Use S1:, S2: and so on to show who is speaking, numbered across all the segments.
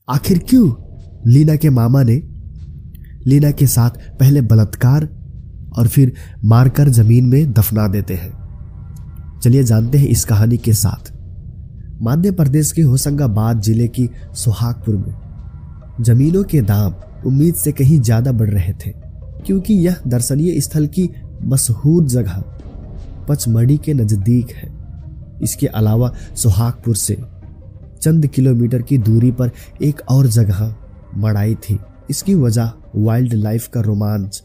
S1: आखिर क्यों लीना के मामा ने लीना के साथ पहले बलात्कार और फिर मारकर जमीन में दफना देते हैं? चलिए जानते हैं इस कहानी के साथ। मध्य प्रदेश के होशंगाबाद जिले की सोहागपुर में जमीनों के दाम उम्मीद से कहीं ज्यादा बढ़ रहे थे, क्योंकि यह दर्शनीय स्थल की मशहूर जगह पचमढ़ी के नजदीक है। इसके अलावा सोहागपुर से चंद किलोमीटर की दूरी पर एक और जगह मड़ाई थी। इसकी वजह वाइल्ड लाइफ का रोमांच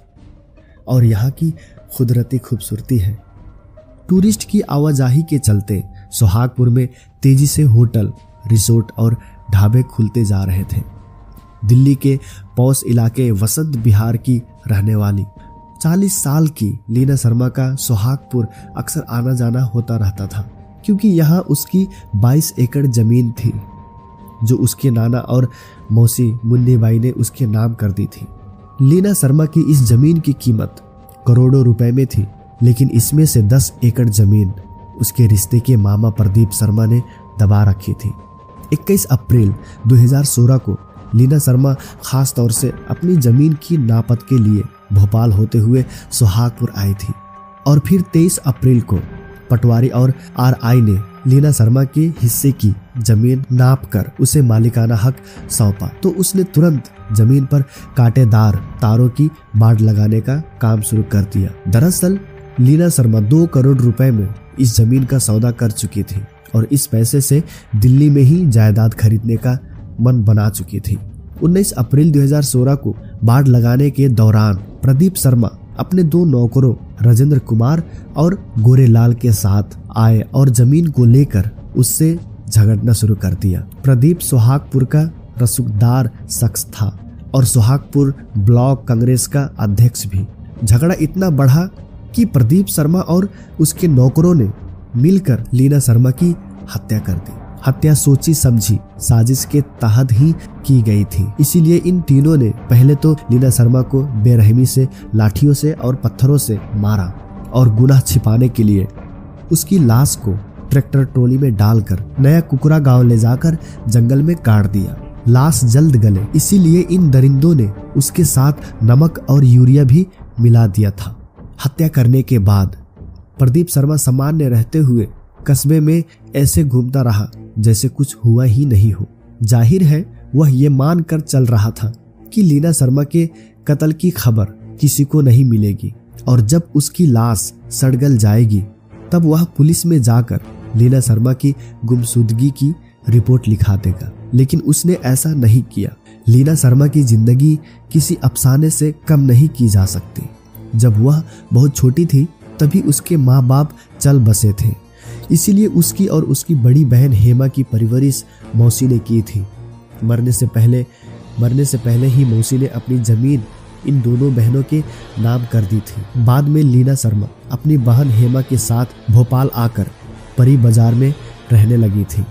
S1: और यहाँ की कुदरती खूबसूरती है। टूरिस्ट की आवाजाही के चलते सोहागपुर में तेजी से होटल, रिसोर्ट और ढाबे खुलते जा रहे थे। दिल्ली के पौष इलाके वसंत विहार की रहने वाली 40 साल की लीना शर्मा का सोहागपुर अक्सर आना जाना होता रहता था, क्योंकि यहाँ उसकी 22 एकड़ जमीन थी जो उसके नाना और मौसी मुन्नी बाई ने उसके नाम कर दी थी। लीना शर्मा की इस जमीन की कीमत करोड़ों रुपए में थी, लेकिन इसमें से 10 एकड़ जमीन उसके रिश्ते के मामा प्रदीप शर्मा ने दबा रखी थी। 21 अप्रैल 2016 को लीना शर्मा खास तौर से अपनी जमीन की नापत के लिए भोपाल होते हुए सोहागपुर आई थी और फिर 23 अप्रैल को पटवारी और आरआई ने लीना शर्मा के हिस्से की जमीन नाप कर उसे मालिकाना हक सौंपा, तो उसने तुरंत जमीन पर कांटेदार तारों की बाड़ लगाने का काम शुरू कर दिया। दरअसल लीना शर्मा 2 करोड़ रुपए में इस जमीन का सौदा कर चुकी थी और इस पैसे से दिल्ली में ही जायदाद खरीदने का मन बना चुकी थी। 19 अप्रैल 2016 को बाड़ लगाने के दौरान प्रदीप शर्मा अपने 2 नौकरों राजेंद्र कुमार और गोरेलाल के साथ आए और जमीन को लेकर उससे झगड़ना शुरू कर दिया। प्रदीप सोहागपुर का रसूखदार शख्स था और सोहागपुर ब्लॉक कांग्रेस का अध्यक्ष भी। झगड़ा इतना बढ़ा कि प्रदीप शर्मा और उसके नौकरों ने मिलकर लीना शर्मा की हत्या कर दी। हत्या सोची समझी साजिश के तहत ही की गई थी, इसीलिए इन तीनों ने पहले तो लीना शर्मा को बेरहमी से लाठियों से और पत्थरों से मारा और गुनाह छिपाने के लिए उसकी लाश को ट्रैक्टर ट्रॉली में डालकर नया कुकुरा गांव ले जाकर जंगल में गाड़ दिया। लाश जल्द गले, इसीलिए इन दरिंदों ने उसके साथ नमक और यूरिया भी मिला दिया था। हत्या करने के बाद प्रदीप शर्मा सामान्य रहते हुए कस्बे में ऐसे घूमता रहा जैसे कुछ हुआ ही नहीं हो। जाहिर है वह ये मान कर चल रहा था कि लीना शर्मा के कत्ल की खबर किसी को नहीं मिलेगी और जब उसकी लाश सड़गल जाएगी तब वह पुलिस में जाकर लीना शर्मा की गुमशुदगी की रिपोर्ट लिखा देगा। लेकिन उसने ऐसा नहीं किया। लीना शर्मा की जिंदगी किसी अफसाने से कम नहीं की जा सकती। जब वह बहुत छोटी थी तभी उसके माँ बाप चल बसे थे, इसीलिए उसकी और उसकी बड़ी बहन हेमा की परवरिश मौसी ने की थी। मरने से पहले ही मौसी ने अपनी जमीन इन दोनों बहनों के नाम कर दी थी। बाद में लीना शर्मा अपनी बहन हेमा के साथ भोपाल आकर परी बाजार में रहने लगी थी।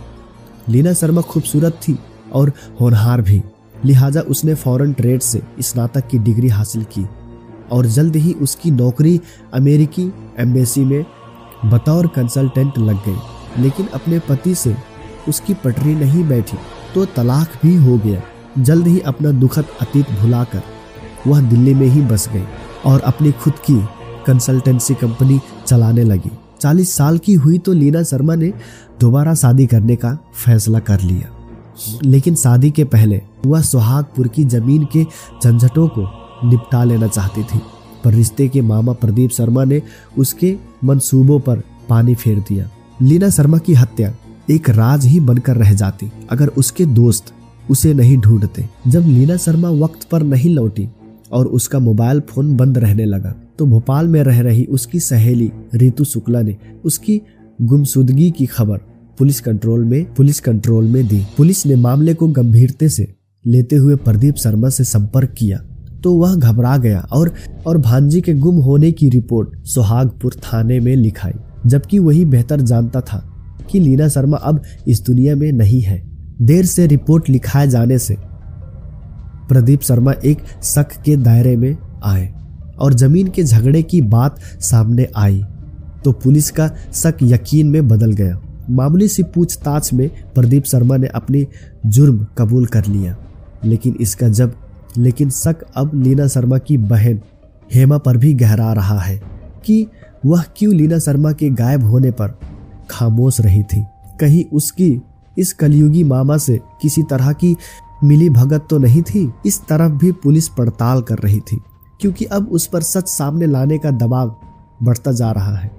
S1: लीना शर्मा खूबसूरत थी और होनहार भी, लिहाजा उसने फॉरेन ट्रेड से स्नातक की डिग्री हासिल की और जल्द ही उसकी नौकरी अमेरिकी एम्बेसी में बतौर कंसल्टेंट लग गई। लेकिन अपने पति से उसकी पटरी नहीं बैठी तो तलाक भी हो गया। जल्द ही अपना दुखद अतीत भुलाकर वह दिल्ली में ही बस गई और अपनी खुद की कंसल्टेंसी कंपनी चलाने लगी। 40 साल की हुई तो लीना शर्मा ने दोबारा शादी करने का फैसला कर लिया, लेकिन शादी के पहले वह सोहागपुर की जमीन के झंझटों को निपटा लेना चाहती थी। पर रिश्ते के मामा प्रदीप शर्मा ने उसके मंसूबों पर पानी फेर दिया। लीना शर्मा की हत्या एक राज ही बनकर रह जाती अगर उसके दोस्त उसे नहीं ढूंढते। जब लीना शर्मा वक्त पर नहीं लौटी और उसका मोबाइल फोन बंद रहने लगा तो भोपाल में रह रही उसकी सहेली रितु शुक्ला ने उसकी गुमशुदगी की खबर पुलिस कंट्रोल में दी। पुलिस ने मामले को गंभीरता से लेते हुए प्रदीप शर्मा से संपर्क किया तो वह घबरा गया और भांजी के गुम होने की रिपोर्ट सोहागपुर थाने में लिखाई, जबकि वही बेहतर जानता था कि लीना शर्मा अब इस दुनिया में नहीं है। देर से रिपोर्ट लिखाए जाने से प्रदीप शर्मा एक शक के दायरे में आए और जमीन के झगड़े की बात सामने आई तो पुलिस का शक यकीन में बदल गया मामूली सी पूछताछ में प्रदीप शर्मा ने अपनी जुर्म कबूल कर लिया, लेकिन शक अब लीना शर्मा की बहन हेमा पर भी गहरा रहा है कि वह क्यों लीना शर्मा के गायब होने पर खामोश रही थी। कहीं उसकी इस कलयुगी मामा से किसी तरह की मिली भगत तो नहीं थी। इस तरफ भी पुलिस पड़ताल कर रही थी, क्योंकि अब उस पर सच सामने लाने का दबाव बढ़ता जा रहा है।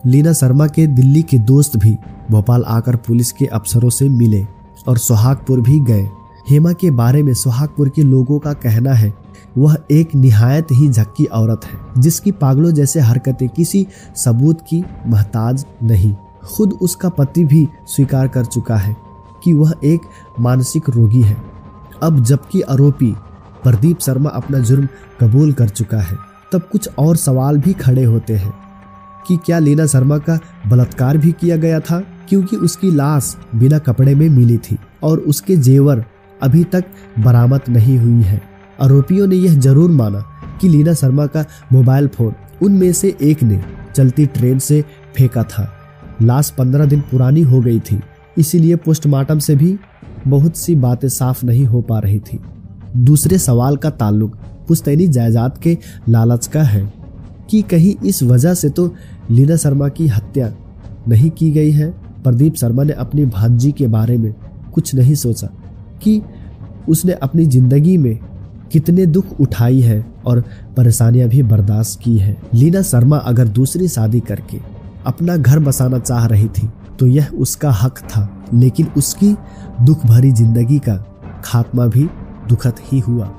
S1: लीना शर्मा के दिल्ली के दोस्त भी भोपाल आकर पुलिस के अफसरों से मिले और सोहागपुर भी गए। हेमा के बारे में सोहागपुर के लोगों का कहना है वह एक निहायत ही झक्की औरत है, जिसकी पागलों जैसे हरकतें किसी सबूत की मोहताज नहीं। खुद उसका पति भी स्वीकार कर चुका है कि वह एक मानसिक रोगी है। अब जबकि आरोपी प्रदीप शर्मा अपना जुर्म कबूल कर चुका है, तब कुछ और सवाल भी खड़े होते हैं कि क्या लीना शर्मा का बलात्कार भी किया गया था, क्योंकि उसकी लाश बिना कपड़े में मिली थी और उसके जेवर अभी तक बरामद नहीं हुई है। आरोपियों ने यह जरूर माना कि लीना शर्मा का मोबाइल फोन उनमें से एक ने चलती ट्रेन से फेंका था। लाश 15 दिन पुरानी हो गई थी, इसीलिए पोस्टमार्टम से भी बहुत सी बातें साफ नहीं हो पा रही थी। दूसरे सवाल का ताल्लुक पुश्तैनी जायदाद के लालच का है कि कहीं इस वजह से तो लीना शर्मा की हत्या नहीं की गई है। प्रदीप शर्मा ने अपनी भांजी के बारे में कुछ नहीं सोचा कि उसने अपनी जिंदगी में कितने दुख उठाई है और परेशानियां भी बर्दाश्त की है। लीना शर्मा अगर दूसरी शादी करके अपना घर बसाना चाह रही थी तो यह उसका हक था, लेकिन उसकी दुख भरी जिंदगी का खात्मा भी दुखद ही हुआ।